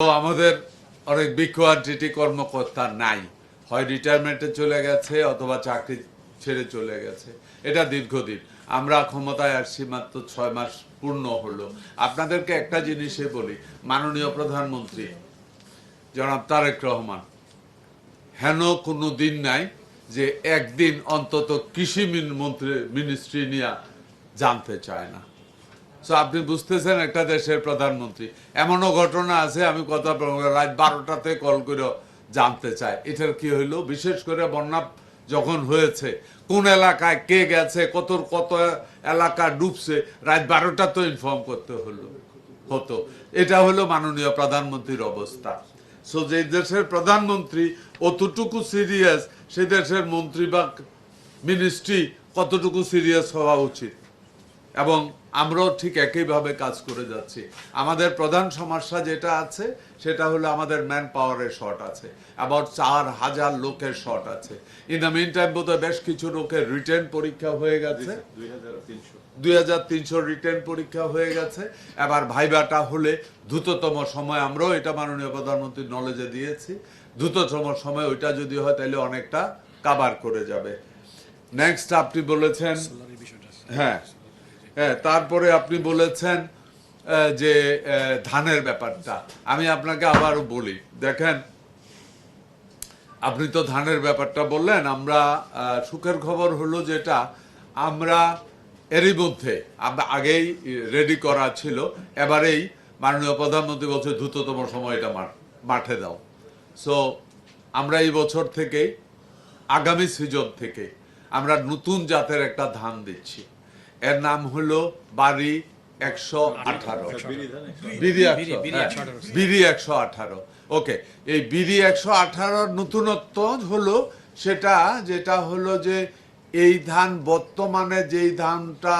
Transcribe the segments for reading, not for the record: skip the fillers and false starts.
তো আমাদের অনেক বি কোয়ান্টিটি কর্মকর্তা নাই, হয় রিটায়ারমেন্টে চলে গেছে অথবা চাকরি ছেড়ে চলে গেছে। এটা দীর্ঘদিন। আমরা ক্ষমতায় আসছি মাত্র 6 মাস পূর্ণ হলো। আপনাদেরকে একটা জিনিসে বলি, মাননীয় প্রধানমন্ত্রী জনাব তারেক রহমান হেন কোনো দিন নাই যে একদিন অন্তত কৃষি মিনিস্ট্রি নিয়ে জানতে চায় না। তো আপনি বুঝতেছেন একটা দেশের প্রধানমন্ত্রী। এমনও ঘটনা আছে, আমি কথা রাত 12টাতে কল করে জানতে চাই এটার কি হইলো। বিশেষ করে বন্যা যখন হয়েছে, কোন এলাকায় কে গেছে, কত এলাকা ডুবছে, রাত 12টা তো ইনফর্ম করতে হতো। এটা হলো মাননীয় প্রধানমন্ত্রীর অবস্থা। সো যে দেশের প্রধানমন্ত্রী অতটুকু সিরিয়াস, সে দেশের মন্ত্রী বা মিনিস্ট্রি কতটুকু সিরিয়াস হওয়া উচিত। এবং আমরাও ঠিক একইভাবে কাজ করে যাচ্ছি। আমাদের প্রধান সমস্যা যেটা আছে সেটা হলো আমাদের ম্যান পাওয়ারের শর্ট আছে, আবার 4000 লোকের শর্ট আছে। ইন দ্য মিন টাইম বোধহয় বেশ কিছু লোকের রিটেন পরীক্ষা হয়ে গেছে, 2300 রিটেন পরীক্ষা হয়ে গেছে। এবার ভাইবাটা হলে দ্রুততম সময়, আমরাও এটা মাননীয় প্রধানমন্ত্রীর নলেজে দিয়েছি, দ্রুততম সময় ওইটা যদি হয় তাহলে অনেকটা কাভার করে যাবে। নেক্সট আপনি বলেছেন, হ্যাঁ হ্যাঁ, তারপরে আপনি বলেছেন যে ধানের ব্যাপারটা। আমি আপনাকে আবারও বলি, দেখেন আপনি তো ধানের ব্যাপারটা বললেন, আমরা সুখের খবর হলো যেটা আমরা এরই মধ্যে আমরা আগেই রেডি করা ছিল, এবারেই মাননীয় প্রধানমন্ত্রী বলছে দ্রুততম সময় এটা মাঠে দাও। সো আমরা এই বছর থেকেই, আগামী সিজন থেকে আমরা নতুন জাতের একটা ধান দিচ্ছি। এর নাম হলো বাড়ি 118, বিড়ি 118। ওকে, এই বিড়ি 118 নতুনত্ব হলো সেটা, যেটা হলো যে এই ধান বর্তমানে যেই ধানটা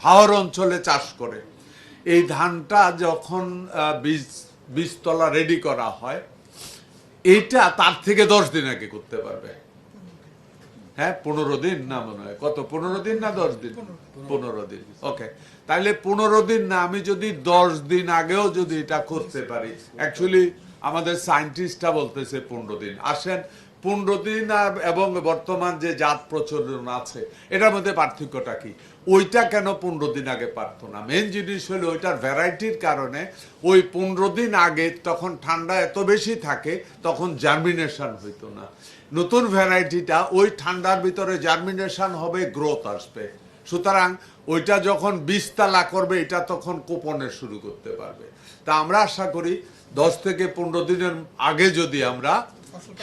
হাওর অঞ্চলে চাষ করে, এই ধানটা যখন বীজতলা রেডি করা হয়, এইটা তার থেকে 10 দিন আগে করতে পারবে। হ্যাঁ, 15 দিন না, মনে হয় কত, 15 দিন না 10 দিন, 15 দিন। ওকে, তাহলে 15 দিন না, আমি যদি 10 দিন আগেও যদি এটা করতে পারি, অ্যাকচুয়ালি আমাদের সায়েন্টিস্টরা বলতেছে 15 দিন। আসেন 15 দিন এবং বর্তমান যে জাত প্রচলন আছে এটার মধ্যে পার্থক্যটা কি? ওইটা কেন 15 দিন আগে পারতো না? মেন জিনিস হলো ওইটার ভ্যারাইটির কারণে। ওই 15 দিন আগে তখন ঠান্ডা এত বেশি থাকে, তখন জার্মিনেশন হইতো না। নতুন ভ্যারাইটিটা ওই ঠান্ডার ভিতরে জার্মিনেশন হবে, গ্রোথ আসবে। সুতরাং ওইটা যখন বীজতলা করবে, এটা তখন কোপনে শুরু করতে পারবে। তা আমরা আশা করি 10 থেকে 15 দিনের আগে যদি আমরা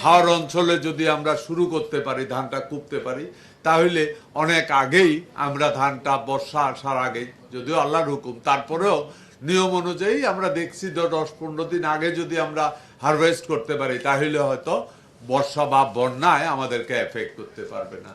হাওর অঞ্চলে যদি আমরা শুরু করতে পারি, ধানটা কুপতে পারি, তাহলে অনেক আগেই আমরা ধানটা বর্ষা আসার আগে, যদিও আল্লাহর হুকুম, তারপরেও নিয়ম অনুযায়ী আমরা দেখছি 10-15 দিন আগে যদি আমরা হারভেস্ট করতে পারি, তাহলে হয়তো বর্ষা বা বন্যায় আমাদেরকে এফেক্ট করতে পারবে না।